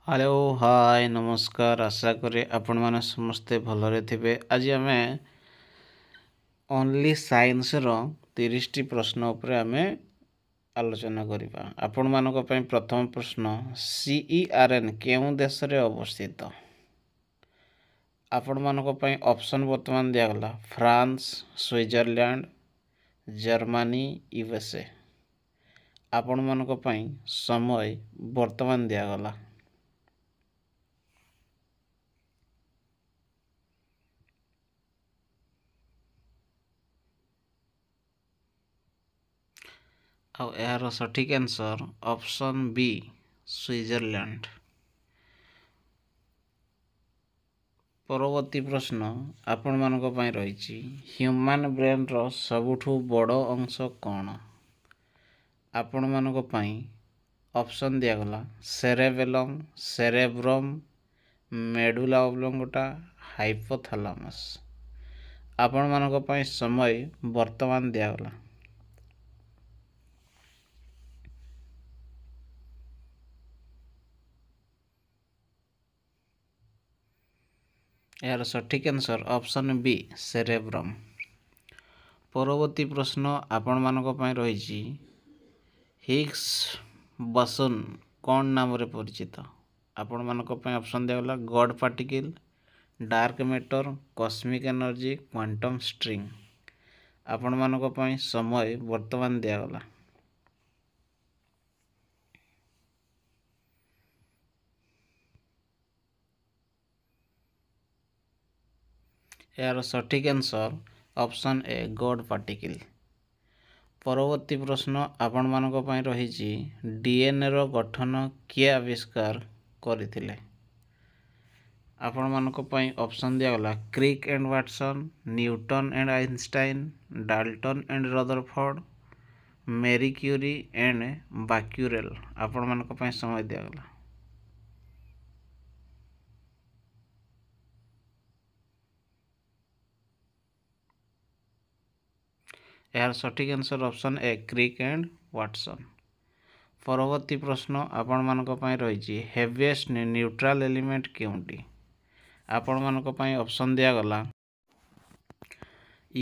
Hello hi नमस्कार आशा करे आपण माने समस्ते भलरे थिबे। आज आमे ओनली साइंस रो 30 टी प्रश्न उपरे आमे आलोचना करिबा। आपण मानको पय प्रथम प्रश्न CERN केउ देश रे अवस्थित। आपण मानको पय ऑप्शन वर्तमान दिया गला फ्रांस, स्विट्जरलैंड, जर्मनी, USA। आपण मानको पय समय वर्तमान दिया गला। ଆଉ ଏହାର ସଠିକ୍ ଆନ୍ସର ଅପସନ୍ B ସ୍ୱିଜରଲ୍ୟାଣ୍ଡ। ପରବର୍ତ୍ତୀ ପ୍ରଶ୍ନ ଆପଣମାନଙ୍କ ପାଇଁ ରହିଛି ହ୍ୟୁମାନ୍ ବ୍ରେନ୍ର ସବୁଠୁ ବଡ଼ ଅଂଶ କ'ଣ? ଆପଣମାନଙ୍କ ପାଇଁ ଅପସନ୍ ଦିଆଗଲା ସେରେବେଲମ୍, ସେରେବ୍ରମ୍, ମେଡୁଲା ଅବଲଙ୍ଗଟା, ହାଇପୋଥାଲାମସ୍। ଆପଣମାନଙ୍କ ପାଇଁ ସମୟ ବର୍ତ୍ତମାନ ଦିଆଗଲା। ଏହାର ସଠିକ୍ ଆନ୍ସର ଅପସନ୍ B ସେରେବ୍ରମ୍। ପରବର୍ତ୍ତୀ ପ୍ରଶ୍ନ ଆପଣମାନଙ୍କ ପାଇଁ ରହିଛି ହିଗ୍ସ ବୋସୋନ୍ କ'ଣ ନାମରେ ପରିଚିତ? ଆପଣମାନଙ୍କ ପାଇଁ ଅପସନ୍ ଦିଆଗଲା God particle, dark matter, cosmic energy, quantum string. ଆପଣମାନଙ୍କ ପାଇଁ ସମୟ ବର୍ତ୍ତମାନ ଦିଆଗଲା। ଏହାର ସଠିକ୍ answer option A God particle. ପରବର୍ତ୍ତୀ ପ୍ରଶ୍ନ ଆପଣମାନଙ୍କ ପାଇଁ ରହିଛି DNAର ଗଠନ କିଏ ଆବିଷ୍କାର କରିଥିଲେ? ଆପଣମାନଙ୍କ ପାଇଁ ଅପସନ୍ ଦିଆଗଲା Crick and Watson, Newton and Einstein, Dalton and Rutherford, Marie Curie and Becquerel. ଆପଣମାନଙ୍କ ପାଇଁ ସମୟ ଦିଆଗଲା। ଏହାର ସଠିକ୍ answer option A Crick and Watson. ପରବର୍ତ୍ତୀ ପ୍ରଶ୍ନ ଆପଣମାନଙ୍କ ପାଇଁ ରହିଛି ହେଭିଏଷ୍ଟ ନ୍ୟୁଟ୍ରାଲ୍ ଏଲିମେଣ୍ଟ କେଉଁଟି? ଆପଣମାନଙ୍କ ପାଇଁ ଅପସନ୍ ଦିଆଗଲା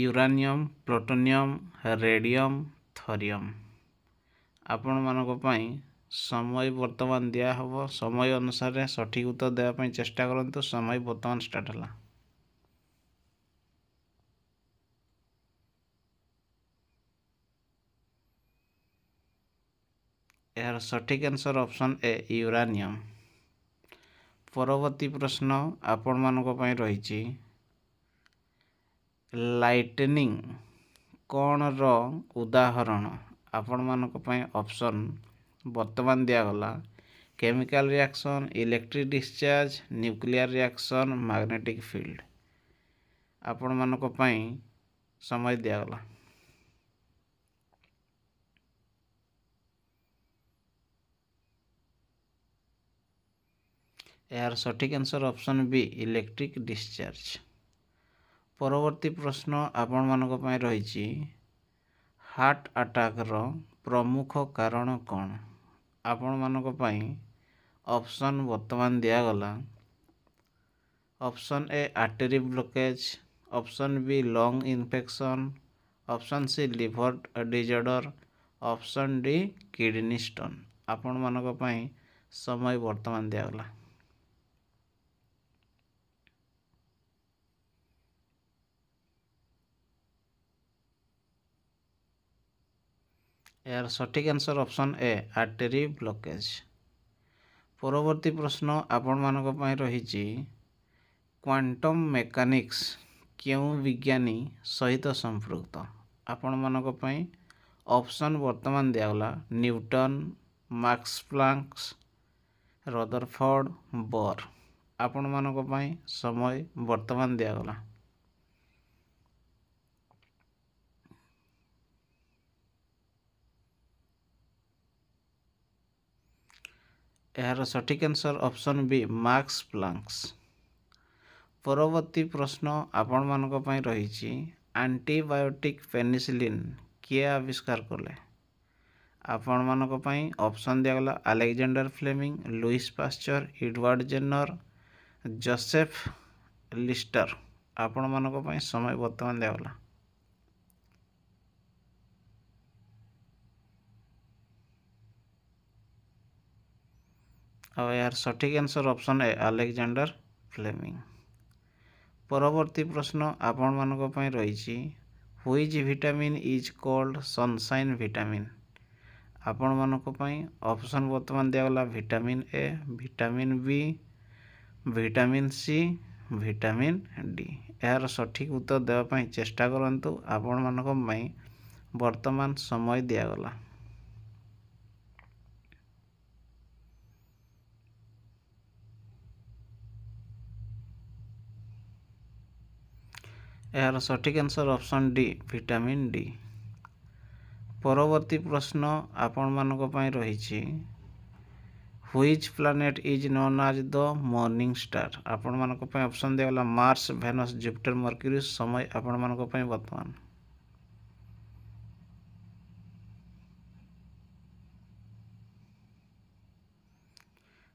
ୟୁରାନିୟମ୍, ପ୍ଲୁଟୋନିୟମ୍, ରେଡ଼ିୟମ୍, ଥୋରିୟମ୍। ଆପଣମାନଙ୍କ ପାଇଁ ସମୟ ବର୍ତ୍ତମାନ ଦିଆହେବ। ସମୟ ଅନୁସାରେ ସଠିକ୍ ଉତ୍ତର ଦେବା ପାଇଁ ଚେଷ୍ଟା କରନ୍ତୁ। ସମୟ ବର୍ତ୍ତମାନ ଷ୍ଟାର୍ଟ ହେଲା। ଏହାର ସଠିକ୍ ଆନ୍ସର ଅପସନ୍ A ୟୁରାନିୟମ୍। ପରବର୍ତ୍ତୀ ପ୍ରଶ୍ନ ଆପଣମାନଙ୍କ ପାଇଁ ରହିଛି ଲାଇଟନିଂ କ'ଣର ଉଦାହରଣ? ଆପଣମାନଙ୍କ ପାଇଁ ଅପସନ୍ ବର୍ତ୍ତମାନ ଦିଆଗଲା chemical reaction, electric discharge, nuclear reaction, magnetic field. ଆପଣମାନଙ୍କ ପାଇଁ ସମୟ ଦିଆଗଲା। ଏହାର ସଠିକ୍ answer option B electric discharge. ପରବର୍ତ୍ତୀ ପ୍ରଶ୍ନ ଆପଣମାନଙ୍କ ପାଇଁ ରହିଛି ହାର୍ଟ ଆଟାକର ପ୍ରମୁଖ କାରଣ କ'ଣ? ଆପଣମାନଙ୍କ ପାଇଁ ଅପସନ୍ ବର୍ତ୍ତମାନ ଦିଆଗଲା option A artery blockage, option B long infection, option C liver disorder, option D kidney stone. ଆପଣମାନଙ୍କ ପାଇଁ ସମୟ ବର୍ତ୍ତମାନ ଦିଆଗଲା। ଏହାର ସଠିକ୍ answer option A artery blockage. ପରବର୍ତ୍ତୀ ପ୍ରଶ୍ନ ଆପଣମାନଙ୍କ ପାଇଁ ରହିଛି କ୍ୱାଣ୍ଟମ୍ ମେକାନିକ୍ସ କେଉଁ ବିଜ୍ଞାନୀ ସହିତ ସମ୍ପୃକ୍ତ? ଆପଣମାନଙ୍କ ପାଇଁ ଅପସନ୍ ବର୍ତ୍ତମାନ ଦିଆଗଲା ନ୍ୟୁଟନ୍, ମାକ୍ସ ପ୍ଲାଙ୍କ୍, ରଦରଫୋର୍ଡ, ବୋର୍। ଆପଣମାନଙ୍କ ପାଇଁ ସମୟ ବର୍ତ୍ତମାନ ଦିଆଗଲା। ଏହାର ସଠିକ୍ ଆନ୍ସର ଅପସନ୍ B ମାକ୍ସ ପ୍ଲାଙ୍କ୍ସ। ପରବର୍ତ୍ତୀ ପ୍ରଶ୍ନ ଆପଣମାନଙ୍କ ପାଇଁ ରହିଛି ଆଣ୍ଟିବାୟୋଟିକ୍ ପେନିସିଲିନ୍ କିଏ ଆବିଷ୍କାର କଲେ? आपण मानक पई ऑप्शन दिया गला Alexander Fleming, Louis Pasteur, Edward Jenner, Joseph Lister. आपण मानक पई समय वर्तमान दिया गला। और यार सठिक answer option A Alexander Fleming. परवर्ती प्रश्न आपण मानक पई रहिछि which vitamin is called sunshine vitamin. आपण मानक पई ऑप्शन वर्तमान दिया गला vitamin A, vitamin B, vitamin C, vitamin D. यार सठिक उत्तर देवा पई चेष्टा करंतु। आपण मानक पई वर्तमान समय दिया गला। यार सठिक answer option D vitamin D. परवर्ती प्रश्न आपण मानक पई रहिछि which planet is known as the morning star. आपण मानक पई ऑप्शन दिया गला मार्स, वेनस, जुपिटर, मर्क्यूरी। समय आपण मानक पई वर्तमान।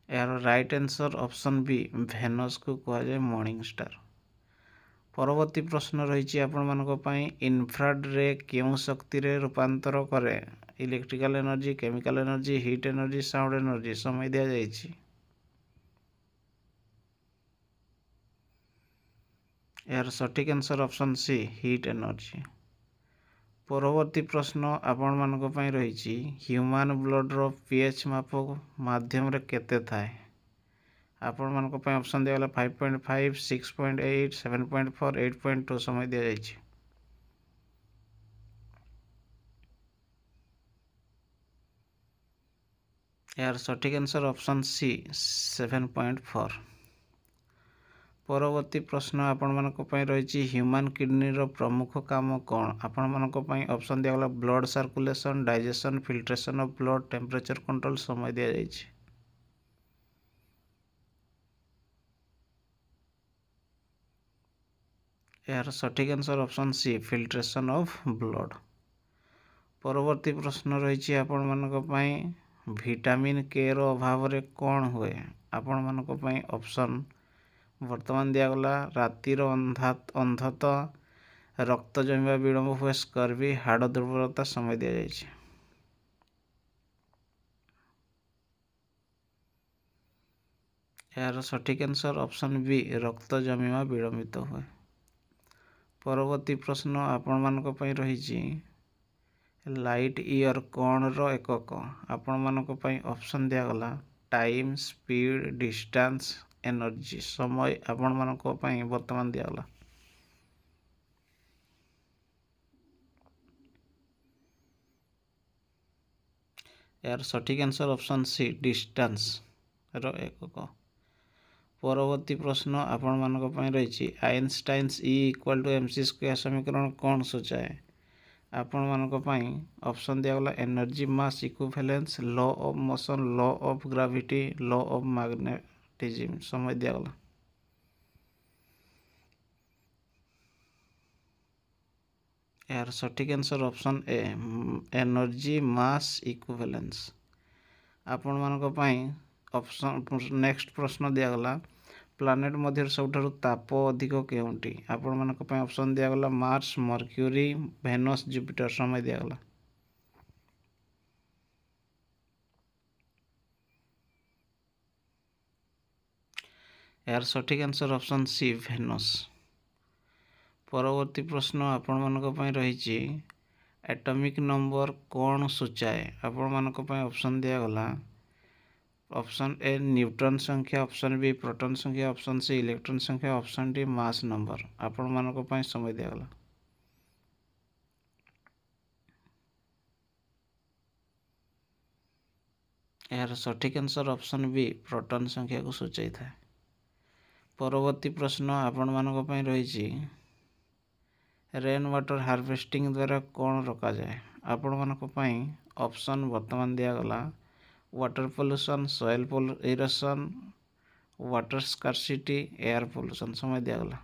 यार right answer option B Venus को कहा जाए मॉर्निंग स्टार। परवर्ती प्रश्न रही आपण मानक पई इन्फ्रारेड रे केउं शक्ति रे रूपांतर करे। Electrical energy, chemical energy, heat energy, sound energy. समय दिया जाइछि। यार सठिक answer option C heat energy. परवर्ती प्रश्न आपण मानक पई रहिछि ह्यूमन ब्लड रो पीएच माप माध्यम रे केते थाए। आपण मानक पई ऑप्शन दिया गला 5.5, 6.8, 7.4, 8.2। समय दिया जाइछि। यार सठिक आंसर ऑप्शन सी 7.4। परवर्ती प्रश्न आपण मानक पई रहिछि ह्यूमन किडनी रो प्रमुख काम कोन। आपण मानक पई ऑप्शन दिया गला blood circulation, digestion, filtration of blood, temperature control. समय दिया जाइछि। यार सठिक answer option C filtration of blood. परवर्ती प्रश्न रही आपण मानक पई विटामिन के रो अभाव रे कौन हुए। आपण मानक पई ऑप्शन वर्तमान दिया गला रातिर अंधत, रक्त जमिवा विलंब हुए, स्कर्वी, हाड़ दुर्बलता। समय दिया जाइछि। यार सठिक आंसर ऑप्शन बी रक्त जमिवा विलंबित हुए। परवर्ती प्रश्न आपण मानक पई रहिछि लाइट ईयर कौन रो एकक। आपण मानक पई ऑप्शन दिया गला टाइम, स्पीड, डिस्टेंस, एनर्जी। समय आपण मानक पई वर्तमान दिया गला। यार सठिक आंसर ऑप्शन सी डिस्टेंस रो एकक। परवर्ती प्रश्न आपण मानक पई रहिछि Einstein's E equal to MC square समीकरण कौन सूचाए। आपण मानक पई ऑप्शन दिया गला energy, mass equivalence, law of motion, law of gravity, law of magnetism. समय दिया गला। यार सठिक answer option A energy, mass equivalence. आपण मानक पई ऑप्शन नेक्स्ट प्रश्न दिया गला प्लानेट मध्य सबठारु ताप अधिक केउंटी। आपण मानक पई ऑप्शन दिया गला मार्स, मर्क्यूरी, वेनस, जुपिटर। समय दिया गला। यार सठिक आंसर ऑप्शन सी वेनस। परवर्ती प्रश्न आपण मानक पई रहिछि एटॉमिक नंबर कौन सूचाए। आपण मानक पई ऑप्शन दिया गला ऑप्शन ए न्यूट्रॉन संख्या, ऑप्शन बी प्रोटॉन संख्या, ऑप्शन सी इलेक्ट्रॉन संख्या, ऑप्शन डी मास नंबर। आपण मानक पई समय दिया गला। यार सठिक आंसर ऑप्शन बी प्रोटॉन संख्या को सूचाई था। परवर्ती प्रश्न आपण मानक पई रहिछि रेन वाटर हार्वेस्टिंग द्वारा कौन रोका जाए। आपण मानक पई ऑप्शन वर्तमान दिया गला water pollution, soil erosion, water scarcity, air pollution. समय दिया गला।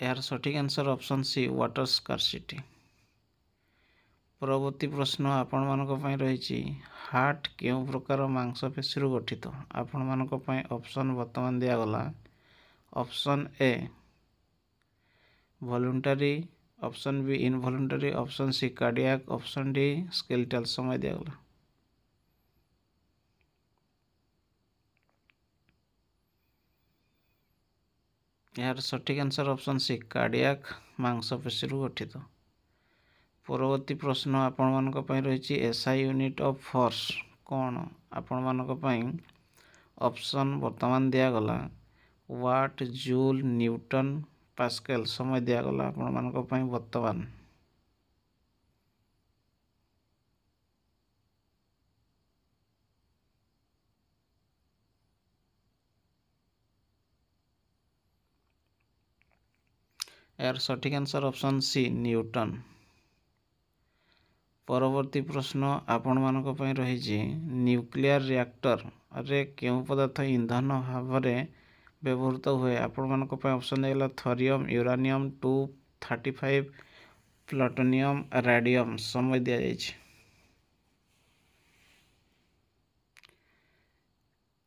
यार सठिक answer option C water scarcity. परवर्ती प्रश्न आपण मानक पई रहिछि हार्ट केउ प्रकार मांसपेशी गठित। आपण मानक पई ऑप्शन वर्तमान दिया गला। Option A voluntary, option B involuntary, option C cardiac, option D skeletal. समय दिया गला। यार सठिक आंसर ऑप्शन सी कार्डियक मांसपेशी गठित। परवर्ती प्रश्न आपण मानक पई रहिछि एसआई यूनिट ऑफ फोर्स कौन। आपण मानक पई ऑप्शन वर्तमान दिया गला वाट, जूल, न्यूटन, पास्कल। समय दिया गला आपण मानक पई वर्तमान। यार सठिक आंसर ऑप्शन सी न्यूटन। परवर्ती प्रश्न आपण मानक पई रहिछि न्यूक्लियर रिएक्टर रे केउ पदार्थ ईंधन भाव में व्यवहृत हुए। आपण मानक पई ऑप्शन देला थोरियम, यूरानियम 235, प्लूटोनियम, रेडियम। समय दिया जाइछि।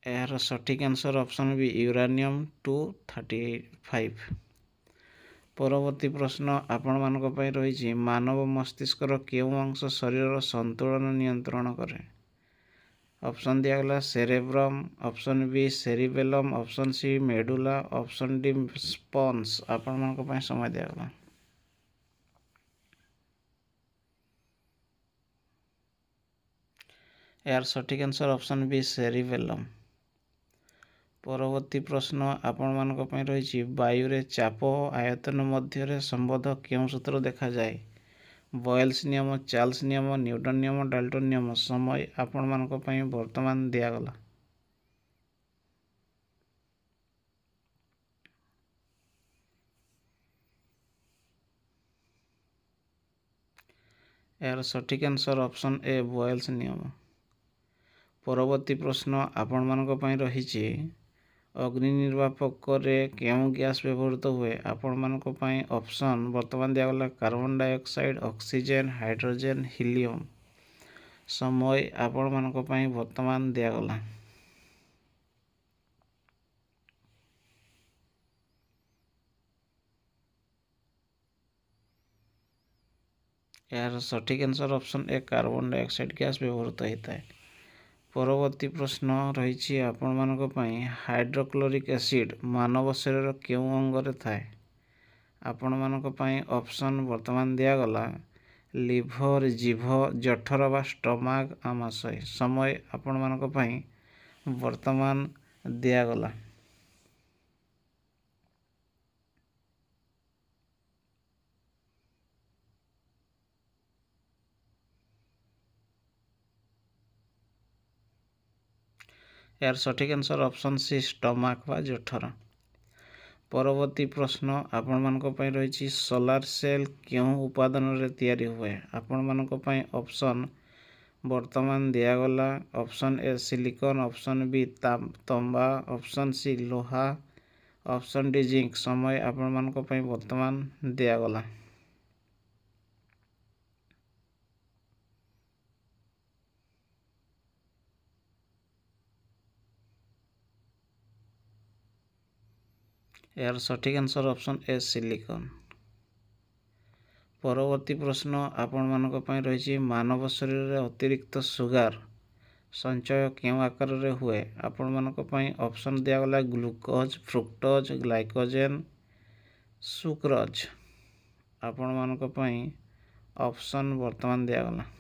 यार सठिक आंसर ऑप्शन बी यूरानियम 235। परवर्ती प्रश्न आपण मानक पई रहिछि मानव मस्तिष्कर केउ अंश शरीर संतुलन नियंत्रण करे। ऑप्शन दिया गला cerebrum, option B cerebellum, option C medulla, option D pons. आपण मानक पई समय दिया गला। यार सठिक आंसर ऑप्शन बी सेरिबेलम। परवर्ती प्रश्न आपण मानक पई रहिछि वायु रे चाप आयतन मध्य संबंध केउ सूत्र देखा जाए। बॉयल्स नियम, चार्ल्स नियम, न्यूटन नियम, डाल्टन नियम। समय आपण मानक पई वर्तमान दिया गला। यार सठिक आंसर ऑप्शन ए बॉयल्स नियम। परवर्ती प्रश्न आपण मानक पई रहिछि अग्नि निर्वापक रे केउ गैस व्यवहृत हुए। आपण मानक पई ऑप्शन वर्तमान दिया गला carbon dioxide, oxygen, hydrogen, helium. समय आपण मानक पई वर्तमान दिया गला। यार सठिक answer option A carbon dioxide gas व्यवहृत होता है। परवर्ती प्रश्न रही आपण मानक पई हाइड्रोक्लोरिक एसिड मानव शरीर केउ अंगरे थाए। आपण मानक पई ऑप्शन वर्तमान दिया गला लिभर, जीभ, जठर बा स्टमक, आमाशय। समय आपण मानक पई वर्तमान दिया गला। यार सठिक आंसर ऑप्शन सी स्टमक बा जठर। परवर्ती प्रश्न आपण मानक पई रहिछि सोलार सेल केउ उपादान रे तयारी हुए। आपण मानक पई ऑप्शन वर्तमान दिया गला option A silicon, option B तांबा, ऑप्शन सी लोहा, ऑप्शन डी जिंक। समय आपण मानक पई वर्तमान दिया गला। यार सठिक आंसर ऑप्शन ए सिलिकॉन। परवर्ती प्रश्न आपण मानक पई रहिछि मानव शरीर रे अतिरिक्त सुगार संचय केउ आकार रे हुए। आपण मानक पई ऑप्शन दिया गला ग्लूकोज, फ्रुक्टोज, ग्लाइकोजेन, सुक्रोज। आपण मानक पई ऑप्शन वर्तमान दिया गला।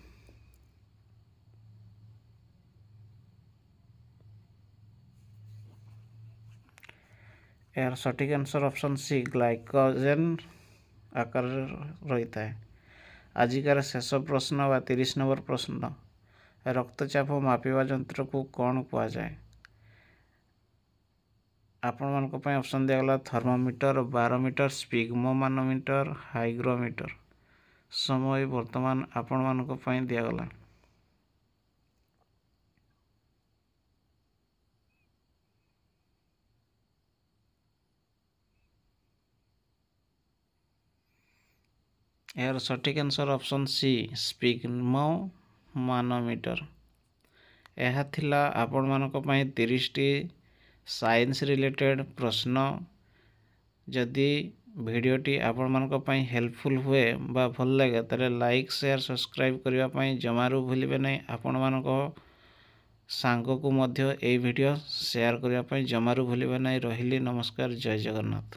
यार सठिक आंसर ऑप्शन सी ग्लाइकोजेन आकार रही है। आजिकार शेष प्रश्न बा 30 नंबर प्रश्न रक्तचाप मापिवा यंत्र को कौन कह जाए। आपण मानक पई ऑप्शन दिया गला थर्मोमीटर, बारोमीटर, स्पिग्मोमानोमीटर, हाइग्रोमीटर। समय वर्तमान आपण मानक पई दिया गला। यार सठिक आंसर ऑप्शन सी स्पिग्मोमानोमीटर। यह थिला आपण मानक पई 30 टी साइंस रिलेटेड प्रश्न। जदि भिडियोटी आपण मानक पई हेल्पफुल हुए बा भल लगे ताले लाइक शेयर सब्सक्राइब करबा पई जमारू भूलिबे नै। आपण मानक सांग को मध्य ए वीडियो शेयर करबा पई जमारू भूलिबे नै। रहिली नमस्कार, जय जगन्नाथ।